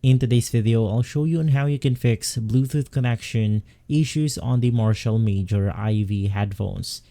In today's video, I'll show you on how you can fix Bluetooth connection issues on the Marshall Major IV headphones.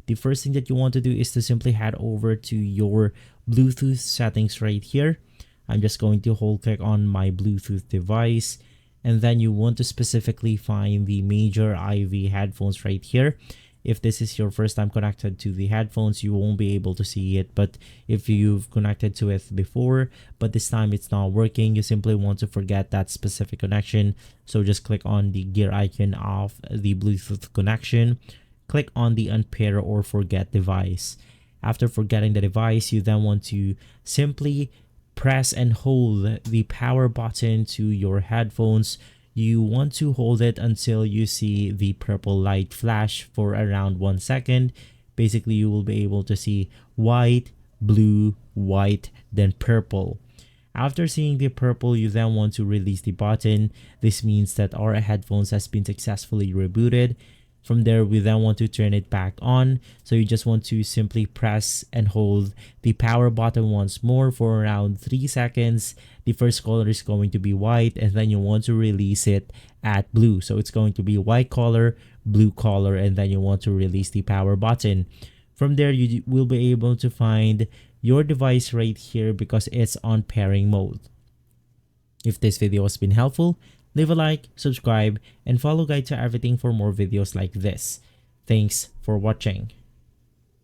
The first thing that you want to do is to simply head over to your Bluetooth settings right here. I'm just going to hold click on my Bluetooth device, and then you want to specifically find the Major IV headphones right here. If this is your first time connected to the headphones, you won't be able to see it. But if you've connected to it before, but this time it's not working, you simply want to forget that specific connection. So just click on the gear icon of the Bluetooth connection. Click on the unpair or forget device. After forgetting the device, you then want to simply press and hold the power button to your headphones. You want to hold it until you see the purple light flash for around 1 second. Basically, you will be able to see white, blue, white, then purple. After seeing the purple, you then want to release the button. This means that our headphones has been successfully rebooted. From there, we then want to turn it back on. So you just want to simply press and hold the power button once more for around 3 seconds. The first color is going to be white, and then you want to release it at blue. So it's going to be white color, blue color, and then you want to release the power button. From there, you will be able to find your device right here because it's on pairing mode. If this video has been helpful, leave a like, subscribe, and follow Guide to Everything for more videos like this. Thanks for watching.